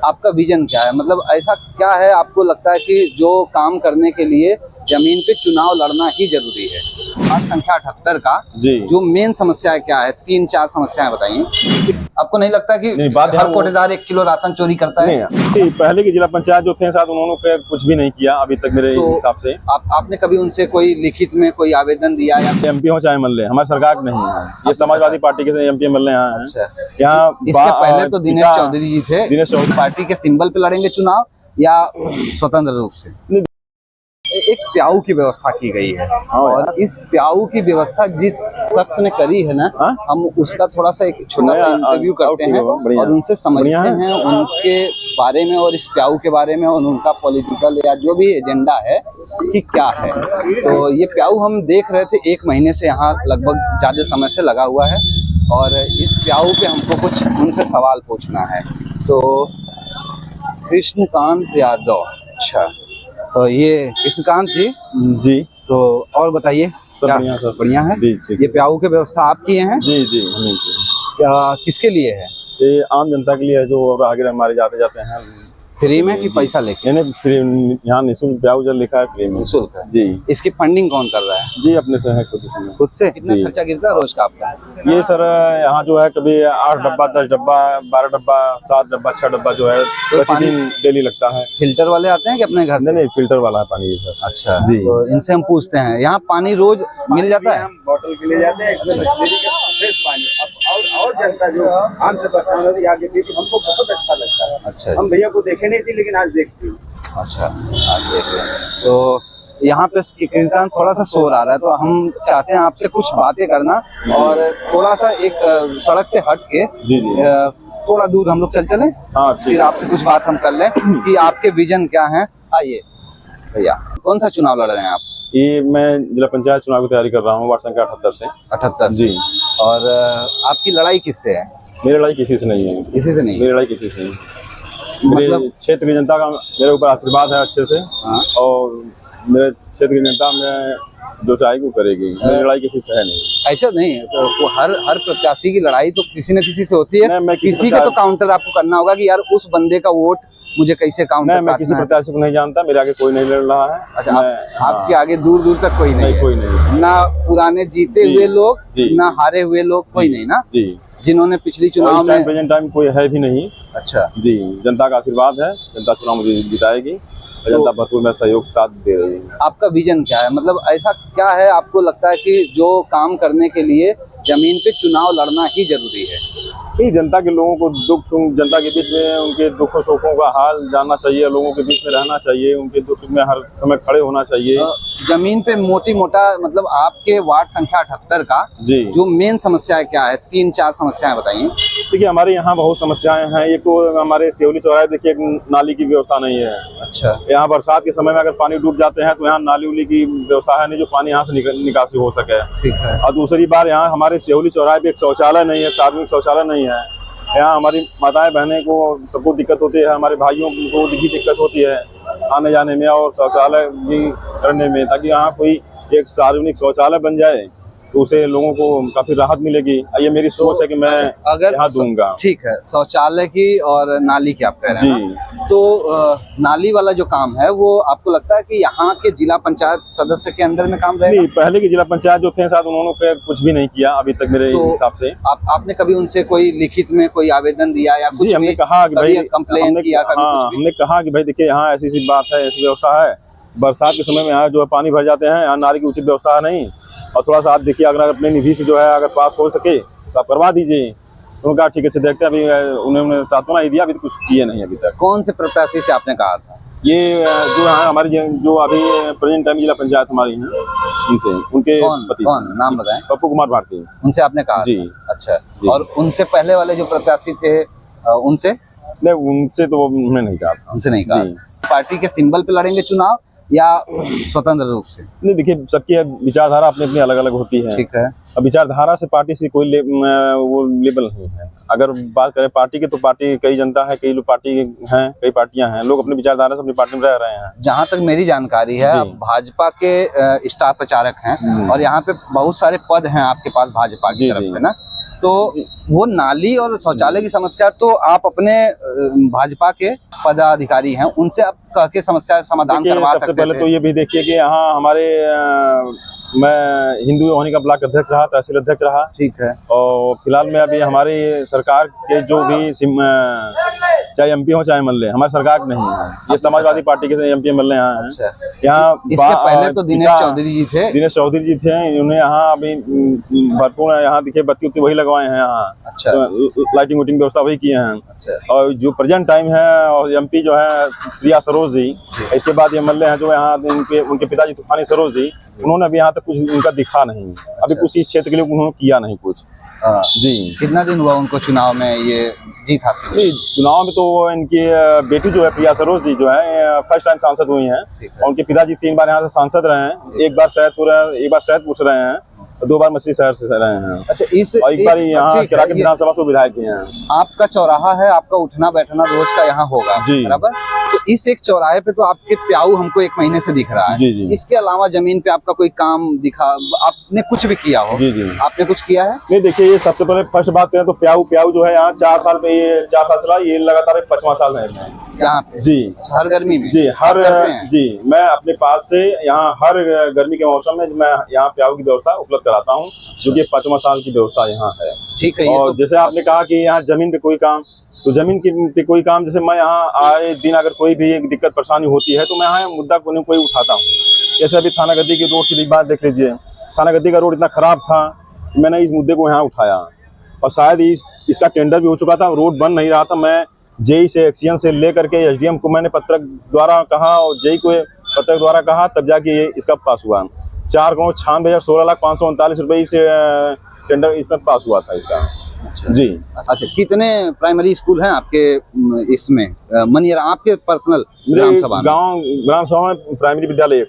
आपका विजन क्या है? मतलब ऐसा क्या है आपको लगता है कि जो काम करने के लिए जमीन पे चुनाव लड़ना ही जरूरी है? वार्ड संख्या 78 का जो मेन समस्या क्या है? 3-4 समस्याएं बताइए। आपको नहीं लगता कि हर कोटेदार 1 किलो राशन चोरी करता है? नहीं, पहले की जिला पंचायत जो थे साथ उन्होंने कुछ भी नहीं किया अभी तक मेरे हिसाब से। आपने कभी उनसे कोई लिखित में कोई आवेदन दिया? या एमपी हो चाहे मल्ले, हमारी सरकार नहीं है, ये समाजवादी पार्टी के एमपी मल्ले यहाँ हैं। अच्छा, यहाँ इसके पहले तो दिनेश चौधरी जी थे। दिनेश चौधरी पार्टी के सिंबल पे लड़ेंगे चुनाव या स्वतंत्र रूप से? एक प्याऊ की व्यवस्था की गई है और इस प्याऊ की व्यवस्था जिस शख्स ने करी है ना, हम उसका थोड़ा सा एक छोटा सा इंटरव्यू करते हैं और उनसे समझते हैं उनके बारे में और इस प्याऊ के बारे में और उनका पॉलिटिकल या जो भी एजेंडा है कि क्या है। तो ये प्याऊ हम देख रहे थे 1 महीने से यहाँ लगभग ज्यादा समय से लगा हुआ है और इस प्याऊ पे हमको कुछ उनसे सवाल पूछना है। तो कृष्णकांत यादव, अच्छा, तो ये कृष्णकांत जी तो और बताइए। सब बढ़िया है। ये प्याऊ की व्यवस्था आप किए हैं? जी जी, किसके लिए है? ये आम जनता के लिए है जो आगे हमारे जाते हैं। फ्री में कि पैसा लेके? यहाँ निःशुल्क प्याऊ जल लिखा है, फ्री में निःशुल्क है जी। इसकी फंडिंग कौन कर रहा है? जी अपने से है, खुद से। कितना खर्चा गिरता है रोज का आपका? ये सर यहाँ जो है कभी 8 डब्बा 10 डब्बा 12 डब्बा 7 डब्बा 6 डब्बा जो है प्रतिदिन डेली लगता है। फिल्टर वाले आते हैं कि अपने घर से? नहीं, फिल्टर वाला है पानी सर। अच्छा जी। तो इनसे हम पूछते हैं यहाँ पानी रोज मिल जाता है? हम बोतल के ले जाते हैं फ्रेश पानी। और जनता जो आम से परेशान होती है आगे पीछे, हमको बहुत अच्छा लगता है। अच्छा, हम भैया को देखे नहीं थी लेकिन आज देखती हूँ। अच्छा, आज देख रहे हैं। तो यहाँ पे कीर्तन थोड़ा सा शोर आ रहा है तो हम चाहते हैं आपसे कुछ बातें करना और थोड़ा सा एक सड़क से हट के थोड़ा दूर हम लोग चले। हाँ, फिर आपसे कुछ बात हम कर लें कि आपके विजन क्या है। आइए भैया, कौन सा चुनाव लड़ रहे हैं आप? ये मैं जिला पंचायत चुनाव की तैयारी कर रहा हूँ, वार्ड संख्या 78 से। 78 जी। और आपकी लड़ाई किससे है? मेरी लड़ाई किसी से नहीं है। किसी से नहीं? मेरी लड़ाई किसी से नहीं। मेरे क्षेत्र की जनता का मेरे ऊपर आशीर्वाद है अच्छे से। और मेरे क्षेत्र की जनता में जो चाहेगी वो करेगी। मेरी लड़ाई किसी से है नहीं। ऐसा नहीं, तो हर प्रत्याशी की लड़ाई तो किसी न किसी से होती है। मैं किसी का तो काउंटर आपको करना होगा कि यार उस बंदे का वोट मुझे कैसे काउंटर। मैं किसी प्रत्याशी को नहीं जानता, मेरे आगे कोई नहीं लड़ रहा है। अच्छा, आपके आगे दूर दूर तक कोई नहीं? कोई नहीं, ना पुराने जीते हुए लोग ना हारे हुए लोग, कोई नहीं ना जी, जिन्होंने पिछली चुनाव में प्रेजेंट टाइम कोई है भी नहीं। अच्छा जी, जनता का आशीर्वाद है, जनता चुनाव मुझे जिताएगी, जनता भरपूर में सहयोग साथ दे रही है। आपका विजन क्या है? मतलब ऐसा क्या है आपको लगता है कि जो काम करने के लिए जमीन पे चुनाव लड़ना ही जरूरी है? जनता के लोगों को दुख सुख, जनता के बीच में उनके दुखों सुखों का हाल जानना चाहिए, लोगों के बीच में रहना चाहिए, उनके दुख सुख में हर समय खड़े होना चाहिए। जमीन पे मोटी मोटा मतलब आपके वार्ड संख्या 78 का जो मेन समस्या क्या है? 3-4 समस्याएं बताइए। देखिए, हमारे यहाँ बहुत समस्याएं हैं। एक तो हमारे सियोली चौराहे देखिए, एक नाली की व्यवस्था नहीं है। अच्छा, यहाँ बरसात के समय में अगर पानी डूब जाते हैं तो यहाँ नाली उली की व्यवस्था है नहीं जो पानी यहाँ से निकासी हो सके। ठीक है। और दूसरी बार यहाँ हमारे सियोली चौराहे पे एक शौचालय नहीं है, सार्वजनिक शौचालय नहीं है। यहाँ हमारी माताएं बहनें को सबको दिक्कत होती है, हमारे भाइयों को भी दिक्कत होती है आने जाने में और शौचालय भी करने में। ताकि यहाँ कोई एक सार्वजनिक शौचालय बन जाए तो उसे लोगों को काफी राहत मिलेगी। ये मेरी सोच है कि मैं अगर यहाँ दूंगा। ठीक है, शौचालय की और नाली की आप कह रहे हैं तो नाली वाला जो काम है वो आपको लगता है कि यहाँ के जिला पंचायत सदस्य के अंडर में काम रहेगा? नहीं, पहले की जिला पंचायत जो थे साथ उन्होंने कुछ भी नहीं किया अभी तक मेरे हिसाब से। आपने कभी उनसे कोई लिखित में कोई आवेदन दिया या कुछ? हमने कहा कि भाई कंप्लेन किया? हमने कहा कि भाई देखिए, यहाँ ऐसी ऐसी बात है, ऐसी व्यवस्था है, बरसात के समय में यहाँ जो है पानी भर जाते हैं, यहाँ नाली की उचित व्यवस्था नहीं। और थोड़ा सा आप देखिए, अगर अपने निधि से जो है अगर पास हो सके तो आप करवा दीजिए। उन्होंने कहा ठीक है, देखते हैं। अभी उन्होंने सांत्वना ही दिया, अभी कुछ किए नहीं अभी तक। कौन से प्रत्याशी से आपने कहा था? ये जो है हमारी जो अभी प्रेजेंट टाइम जिला पंचायत हमारी है, उनसे उनके कौन नाम बताएं? पप्पू कुमार भारती, उनसे आपने कहा? जी। अच्छा जी। और उनसे पहले वाले जो प्रत्याशी थे उनसे? नहीं, उनसे तो हमने नहीं कहा। उनसे नहीं कहा। पार्टी के सिंबल पे लड़ेंगे चुनाव या स्वतंत्र रूप से? नहीं, देखिए, सबकी विचारधारा अपनी अपनी अलग अलग होती है। ठीक है। अब विचारधारा से पार्टी से कोई वो लेबल नहीं है। अगर बात करें पार्टी की तो पार्टी कई जनता है, कई लोग पार्टी हैं, कई पार्टियां हैं, लोग अपनी विचारधारा से अपनी पार्टी में रह रहे हैं। जहां तक मेरी जानकारी है, आप भाजपा के स्टार प्रचारक हैं और यहाँ पे बहुत सारे पद हैं आपके पास भाजपा की तरफ से ना, तो वो नाली और शौचालय की समस्या तो आप अपने भाजपा के पदाधिकारी हैं, उनसे आप कह के समस्या का समाधान करवा सकते सबसे पहले थे। तो ये भी देखिए कि यहाँ हमारे मैं हिंदू होने का ब्लॉक अध्यक्ष रहा, तहसील अध्यक्ष रहा। ठीक है। और फिलहाल में अभी हमारी सरकार के जो भी चाहे एमपी हो चाहे एमएलए, हमारी सरकार नहीं है, ये समाजवादी पार्टी के एमपी एमएलए यहाँ हैं। अच्छा। यहाँ इसके पहले तो दिनेश चौधरी जी थे। दिनेश चौधरी जी थे, इन्होंने यहाँ अभी भरपूर यहाँ देखिए बत्ती उत्ती वही लगवाए हैं यहाँ। अच्छा। तो लाइटिंग वोटिंग व्यवस्था वही किए हैं। अच्छा। और जो प्रेजेंट टाइम है और एमपी जो है प्रिया सरोज जी, इसके बाद एमएलए हैं जो यहाँ उनके पिताजी तूफानी सरोज जी, उन्होंने अभी यहाँ तक कुछ उनका दिखा नहीं। अभी कुछ इस क्षेत्र के लिए उन्होंने किया नहीं कुछ। जी। कितना दिन हुआ उनको चुनाव में ये जीत हासिल? चुनाव में तो इनकी बेटी जो है प्रिया सरोज जी जो है फर्स्ट टाइम सांसद हुई हैं, और उनके पिताजी 3 बार यहाँ से सांसद रहे हैं। एक बार सैदपुर से रहे हैं, 2 बार मछली शहर से रहे हैं। अच्छा। और एक बार यहाँ केराके विधानसभा से विधायक हैं। आपका चौराहा है, आपका उठना बैठना रोज का यहाँ होगा, जी बराबर। तो इस एक चौराहे पे तो आपके प्याऊ हमको 1 महीने से दिख रहा है। जी जी। इसके अलावा जमीन पे आपका कोई काम दिखा, आपने कुछ भी किया हो? जी जी। आपने कुछ किया है? नहीं, देखिए ये सबसे पहले फर्स्ट बात करें तो प्याऊ जो है यहाँ 4 साल पे, ये 4 साल चला, ये लगातार 5वां साल है यहाँ पे। जी। हर गर्मी में? जी जी। मैं अपने पास से यहाँ हर गर्मी के मौसम में मैं यहाँ प्याऊ की व्यवस्था उपलब्ध कराता हूँ, जो कि 5वां साल की व्यवस्था यहाँ है। ठीक है। और जैसे आपने कहा कि यहाँ जमीन पे कोई काम, तो जमीन पे कोई काम, जैसे मैं यहाँ आए दिन अगर कोई भी एक दिक्कत परेशानी होती है तो मैं यहाँ मुद्दा कोई उठाता हूँ। जैसे अभी थाना गद्दी की रोड की बात देख लीजिए, थाना गद्दी का रोड इतना खराब था, मैंने इस मुद्दे को यहाँ उठाया, और शायद इसका टेंडर भी हो चुका था, रोड बन नहीं रहा था। मैं जेई से, एक्सीएन से लेकर के एसडीएम को मैंने पत्रक द्वारा कहा, और जेई को पत्रक द्वारा कहा, तब जाके ये इसका पास हुआ। 4 करोड़ 96,16,539 रुपये से टेंडर इसमें पास हुआ था इसका। अच्छा। जी। अच्छा। कितने प्राइमरी स्कूल हैं आपके इसमें मनियारा, आपके पर्सनल ग्राम सभा में? ग्राम सभा में प्राइमरी विद्यालय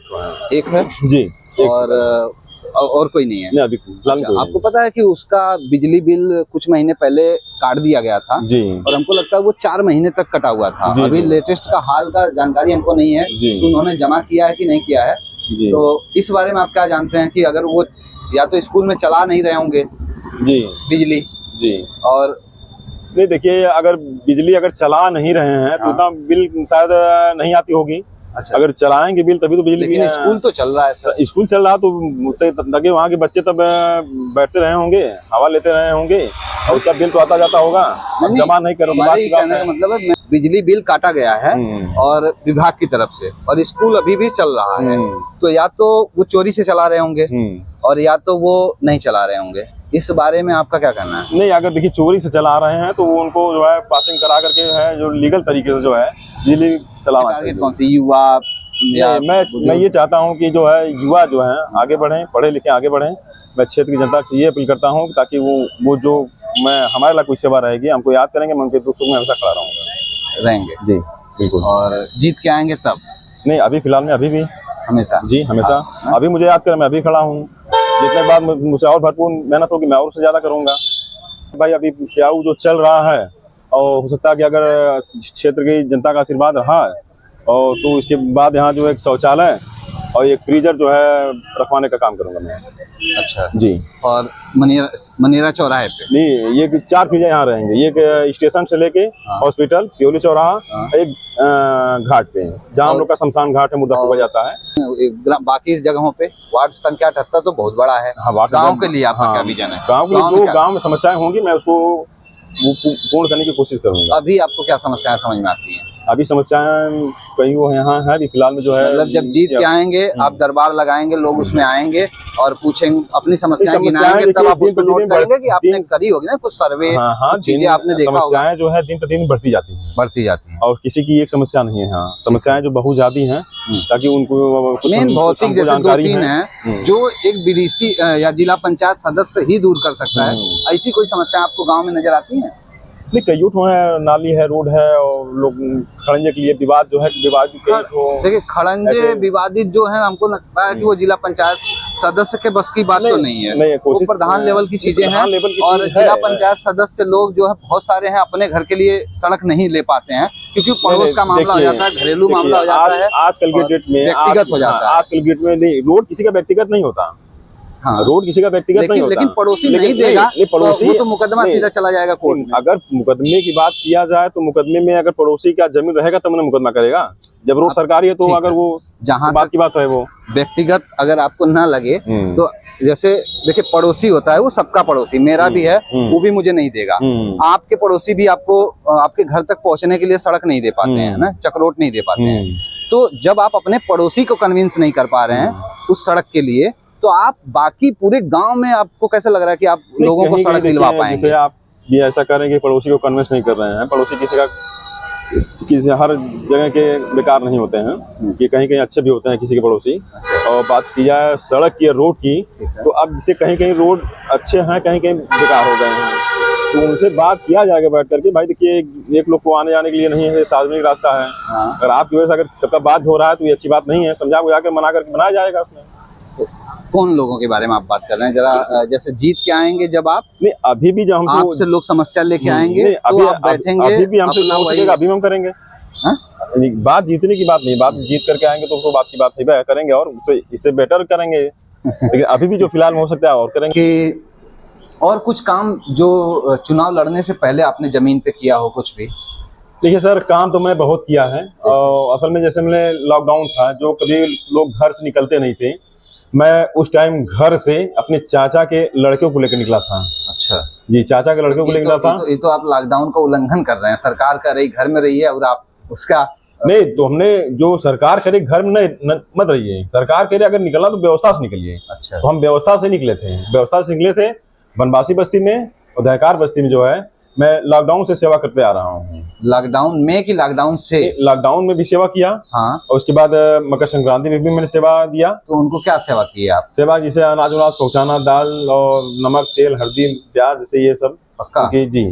एक है। जी। और कोई नहीं है? नहीं, अभी अच्छा। आपको पता है कि उसका बिजली बिल कुछ महीने पहले काट दिया गया था जी, और हमको लगता है वो 4 महीने तक कटा हुआ था। अभी लेटेस्ट का हाल का जानकारी हमको नहीं है कि उन्होंने जमा किया है कि नहीं किया है। तो इस बारे में आप क्या जानते हैं कि अगर वो या तो स्कूल में चला नहीं रहे होंगे जी बिजली जी, और नहीं देखिए अगर बिजली अगर चला नहीं रहे हैं तो उतना बिल शायद नहीं आती होगी। अच्छा। अगर चलाएंगे बिल तभी तो बिजली। लेकिन स्कूल तो चल रहा है सर। स्कूल चल रहा तो लगे वहाँ के बच्चे तब बैठते रहे होंगे, हवा लेते रहे होंगे, और उसका बिल तो आता जाता होगा। जमा नहीं करो, कहने का मतलब है बिजली बिल काटा गया है और विभाग की तरफ से, और स्कूल अभी भी चल रहा है। तो या तो वो चोरी से चला रहे होंगे और या तो वो नहीं चला रहे होंगे। इस बारे में आपका क्या कहना है? नहीं, अगर देखिए चोरी से चला रहे हैं तो वो उनको जो है पासिंग करा करके है जो लीगल तरीके से जो है बिजली चलाना चाहिए। कौन सी युवा या मैं ये चाहता हूँ कि जो है युवा जो है आगे बढ़ें, पढ़े लिखे आगे बढ़ें। मैं क्षेत्र की जनता से ये अपील करता हूँ ताकि वो जो मैं हमारे लिए कोई सेवा रहेगी हमको याद करेंगे, मैं उनके दुख सुख में हमेशा खड़ा रहेंगे। जी बिल्कुल। और जीत के आएंगे तब? नहीं, अभी फिलहाल में अभी भी हमेशा जी हमेशा। अभी मुझे याद करें, मैं अभी खड़ा हूँ, जितने बाद मुझे और भरपूर मेहनत होगी मैं और उससे ज्यादा करूंगा। भाई अभी प्याऊ जो चल रहा है, और हो सकता है कि अगर क्षेत्र की जनता का आशीर्वाद रहा है और तो इसके बाद यहाँ जो एक शौचालय और एक फ्रीजर जो है रखवाने का काम करूंगा मैं। अच्छा जी। और मनियारा चौराहे पे नहीं, ये 4 फ्रीजर यहाँ रहेंगे, एक स्टेशन से लेके हॉस्पिटल, सियोली चौराहा, एक घाट पे जहाँ हम लोग का शमशान घाट है, मुद्दा फूका जाता है। बाकी जगहों पे वार्ड संख्या 78 तो बहुत बड़ा है। गाँव के लिए आपका क्या विजन है? गाँव के लिए जो गाँव में समस्याएं होंगी मैं उसको पूर्ण करने की कोशिश करूंगा। अभी आपको क्या समस्याएं समझ में आती हैं? अभी समस्याएं कहीं वो यहाँ है, अभी फिलहाल में जो है मतलब जब जीत के आएंगे आप दरबार लगाएंगे, लोग उसमें आएंगे और पूछेंगे अपनी समस्याएं गिनाएंगे, तब आप उसको नोट करेंगे कि आपने करी होगी ना कुछ सर्वे, चीजें आपने देखा होगा। समस्याएं जो है दिन प्रतिदिन बढ़ती जाती हैं और किसी की एक समस्या नहीं है यहाँ। समस्याएं जो बहुजाती हैं ताकि उनको मेन भौतिक जैसे 2-3 है जो एक बीडीसी या जिला पंचायत सदस्य ही दूर कर सकता है। ऐसी कोई समस्या आपको गाँव में नजर आती है? नहीं, कई ठो है, नाली है, रोड है, और लोग खड़ंजे के लिए विवाद जो है देखिए खड़ंजे विवादित जो है, हमको लगता है कि वो जिला पंचायत सदस्य के बस की बात तो नहीं है, वो प्रधान लेवल की चीजें हैं। और जिला पंचायत सदस्य लोग जो है बहुत सारे हैं अपने घर के लिए सड़क नहीं ले पाते हैं क्योंकि पड़ोस का मामला हो जाता है, घरेलू मामला हो जाता है, आजकल के डेट में व्यक्तिगत हो जाता है। आजकल के डेट में रोड किसी का व्यक्तिगत नहीं होता, हाँ। रोड किसी का व्यक्तिगत नहीं होता। लेकिन पड़ोसी लेकिन नहीं देगा, पड़ोसी वो तो मुकदमा सीधा चला जाएगा कोर्ट में। अगर मुकदमे की बात किया जाए तो मुकदमे में अगर पड़ोसी का जमीन रहेगा तब ना मुकदमा करेगा। जब रोड सरकारी है तो अगर वो जहाँ बात की बात है वो व्यक्तिगत अगर आपको ना लगे तो जैसे देखिए पड़ोसी होता है वो सबका पड़ोसी, मेरा भी है वो भी मुझे नहीं देगा। आपके पड़ोसी भी आपको आपके घर तक पहुंचने के लिए सड़क नहीं दे पाते हैं ना, चक्रोट नहीं दे पाते हैं। तो जब आप अपने पड़ोसी को कन्विंस नहीं कर पा रहे हैं उस सड़क के लिए, तो आप बाकी पूरे गांव में आपको कैसे लग रहा है कि आप लोगों को सड़क दिलवा पाएंगे? आप भी ऐसा करें कि पड़ोसी को कन्विंस नहीं कर रहे हैं। पड़ोसी किसी हर जगह के बेकार नहीं होते हैं, कि कहीं कहीं अच्छे भी होते हैं किसी के पड़ोसी। और बात की जाए सड़क की, रोड की, तो अब जैसे कहीं कहीं रोड अच्छे हैं, कहीं कहीं बेकार हो गए हैं, तो उनसे बात किया जाएगा बैठ करके, भाई देखिए एक लोग को आने जाने के लिए नहीं है, सार्वजनिक रास्ता है। अगर आपकी वजह से अगर सबका बात हो रहा है तो ये अच्छी बात नहीं है। समझा बुझा कर मना करके बनाया जाएगा उसमें। कौन लोगों के बारे में आप बात कर रहे हैं? जरा जैसे जीत के आएंगे जब आप, नहीं अभी भी जब हम आपसे लोग समस्या लेके आएंगे तो आप बैठेंगे, अभी भी हमसे ना हो सकेगा, अभी हम करेंगे। बात जीतने की बात नहीं, बात जीत करके आएंगे तो बात की बात नहीं करेंगे और इससे बेटर करेंगे। लेकिन अभी भी जो फिलहाल में हो सकता है और करेंगे। कि और कुछ काम जो चुनाव लड़ने से पहले आपने जमीन पे किया हो कुछ भी? देखिए सर, काम तो मैं बहुत किया है। और असल में जैसे मैंने लॉकडाउन था, जो कभी लोग घर से निकलते नहीं थे, मैं उस टाइम घर से अपने चाचा के लड़कों को लेकर निकला था। अच्छा जी, चाचा के लड़कों को लेकर निकला था। ये तो आप लॉकडाउन का उल्लंघन कर रहे हैं। सरकार कर रही घर में रहिए और आप उसका नहीं, तो हमने जो सरकार करे घर में नहीं मत रहिए, सरकार करे अगर निकलना तो व्यवस्था से निकलिए। अच्छा, तो हम व्यवस्था से निकले थे, व्यवस्था से निकले थे। बनवासी बस्ती में और दहकार बस्ती में जो है, मैं लॉकडाउन से सेवा करते आ रहा हूँ। लॉकडाउन में कि लॉकडाउन से? लॉकडाउन में भी सेवा किया। हाँ। और उसके बाद मकर संक्रांति में भी मैंने सेवा दिया। तो उनको क्या सेवा की आप? सेवा जैसे अनाज पहुँचाना, दाल और नमक, तेल, हल्दी, प्याज, जैसे ये सब। पक्का? जी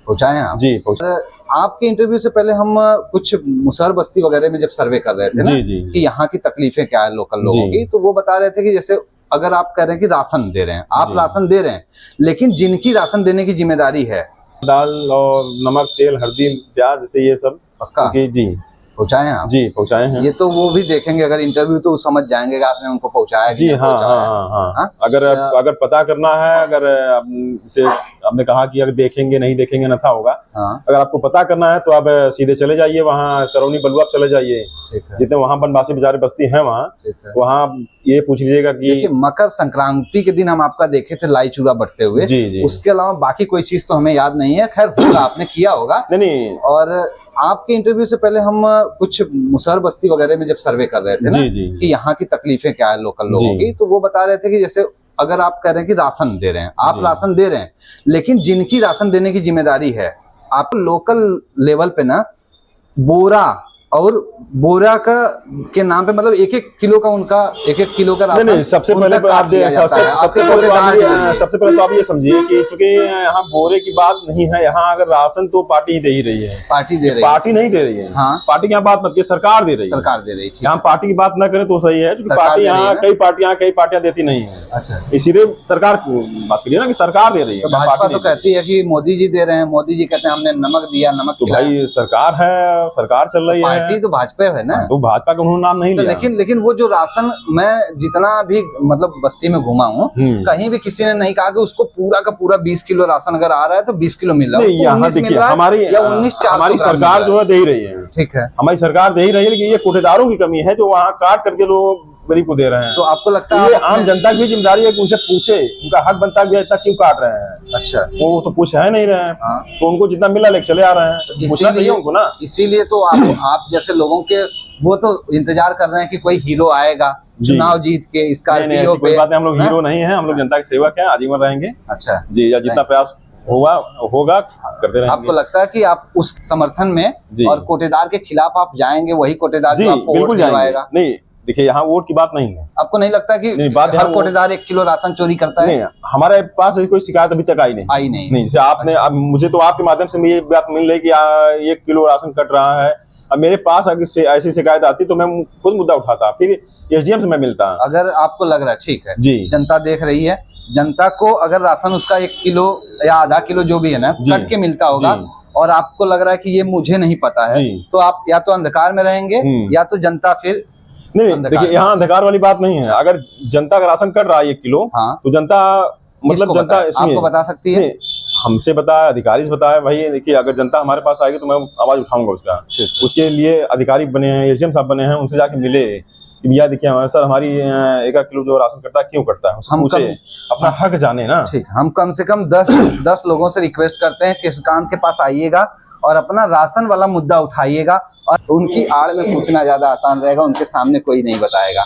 पहुँचाए आप? जी पहुँचा। आपके इंटरव्यू से पहले हम कुछ मुसहर बस्ती वगैरह में जब सर्वे कर रहे थे ना, कि यहाँ की तकलीफें क्या है लोकल लोगों की, तो वो बता रहे थे कि जैसे अगर आप कह रहे हैं कि राशन दे रहे हैं, आप राशन दे रहे हैं, लेकिन जिनकी राशन देने की जिम्मेदारी है, दाल और नमक, तेल, हल्दी, प्याज, जैसे ये सब। पक्का? जी पहुँचाए आप? जी पहुँचाए हैं। ये तो वो भी देखेंगे अगर इंटरव्यू, तो समझ जाएंगे कि आपने उनको पहुँचाया। जी हाँ। अगर पता करना है, अगर आपने कहा कि अगर देखेंगे नहीं देखेंगे नफा होगा। अगर आपको पता करना है तो आप सीधे चले जाइए, वहाँ सरौनी बलुआ चले जाइए, जितने वहाँ बनवासी बेचारे बस्ती हैं वहाँ ये पूछ लीजिएगा कि देखिए मकर संक्रांति के दिन हम आपका देखे थे लाई चूड़ा बटते हुए। जी। उसके अलावा बाकी कोई चीज तो हमें याद नहीं है। खैर होगा, आपने किया होगा। नहीं। और आपके इंटरव्यू से पहले हम कुछ मुसहर बस्ती वगैरह में जब सर्वे कर रहे थे ना, कि यहाँ की तकलीफें क्या है लोकल लोगों की, तो वो बता रहे थे कि जैसे अगर आप कह रहे हैं कि राशन दे रहे हैं, आप राशन दे रहे हैं, लेकिन जिनकी राशन देने की जिम्मेदारी है, आप लोकल लेवल पे ना बोरा और बोरा का के नाम पे मतलब एक एक किलो का उनका राशन। नहीं, सबसे पहले आप ये समझिए कि चूंकि यहाँ बोरे की बात नहीं है, यहाँ अगर राशन तो पार्टी ही दे ही रही है। पार्टी दे रही है, पार्टी नहीं दे रही है। हाँ, पार्टी की यहाँ बात मत कीजिए, सरकार दे रही है। सरकार दे रही है। यहाँ पार्टी की बात ना करें तो सही है, क्योंकि पार्टी यहाँ कई पार्टियां देती नहीं है। अच्छा, इसीलिए सरकार को बात करिए ना कि सरकार दे रही है। भाजपा तो कहती है कि मोदी जी दे रहे हैं, मोदी जी कहते हैं हमने नमक दिया, नमक। तो भाई सरकार है, सरकार चल रही है, पार्टी तो भाजपा है ना, तो भाजपा का उन्होंने नाम नहीं लिया। लेकिन वो जो राशन, मैं जितना भी मतलब बस्ती में घुमा हूँ, कहीं भी किसी ने नहीं कहा कि उसको पूरा का पूरा 20 किलो राशन अगर आ रहा है तो 20 किलो मिल रहा है। हमारी सरकार जो है दे ही रही है। ठीक है, हमारी सरकार दे ही रही है, लेकिन ये कोटेदारों की कमी है जो वहाँ काट करके लोग गरीब को दे रहे हैं। तो आपको लगता है ये आम जनता की जिम्मेदारी है कि उनसे पूछे, उनका हक बनता है, इतना क्यों काट रहे हैं? अच्छा, वो तो पूछ है नहीं रहे हैं। तो उनको जितना मिला लेके चले आ रहे हैं, तो इसीलिए उनको ना, इसीलिए तो आप जैसे लोगों के वो तो इंतजार कर रहे हैं कि कोई हीरो आएगा चुनाव जीत के स्कॉर्पियो पे। हम लोग हीरो नहीं है, हम लोग जनता के सेवक है, आजीवन रहेंगे। अच्छा जी, या जितना प्रयास होगा करते रहेंगे। आपको लगता है कि आप उस समर्थन में और कोटेदार के खिलाफ आप जाएंगे, वही कोटेदार जो आपको वोट दिलवाएगा? नहीं, देखिए यहाँ वोट की बात नहीं है। आपको नहीं लगता कि हर कोटेदार 1 किलो राशन चोरी करता है? नहीं, हमारे पास कोई शिकायत अभी तक आई नहीं। जैसे आपने अब मुझे तो आपके माध्यम से ये बात मिल रही कि 1 किलो राशन कट रहा है। अब मेरे पास अगर ऐसी शिकायत आती तो मैं खुद मुद्दा उठाता, फिर एसडीएम से मैं मिलता। अगर आपको लग रहा है ठीक है जी, जनता देख रही है, जनता को अगर राशन उसका 1 किलो या आधा किलो जो भी है ना कट के मिलता होगा, और आपको लग रहा है कि ये मुझे नहीं पता है, तो आप या तो अंधकार में रहेंगे या तो जनता फिर नहीं अंधकार देखिए, में। यहाँ अंधकार वाली बात नहीं है। अगर जनता का राशन कट रहा है 1 किलो, हाँ। तो जनता किसको मतलब जनता बताए? आपको बता सकती है? नहीं, हमसे बताया, अधिकारी से बताया। भाई देखिए, अगर जनता हमारे पास आएगी तो मैं आवाज उठाऊंगा उसका। उसके लिए अधिकारी बने हैं, एसडीएम साहब बने हैं, उनसे जाके मिले कि भैया देखिए सर, हमारी 1 किलो जो राशन कटता है क्यों कटता है, उससे पूछे, अपना हक जाने ना। ठीक, हम कम से कम 10 लोगों से रिक्वेस्ट करते हैं कि किसान के पास आइएगा और अपना राशन वाला मुद्दा उठाइएगा, और उनकी आड़ में पूछना ज्यादा आसान रहेगा, उनके सामने कोई नहीं बताएगा।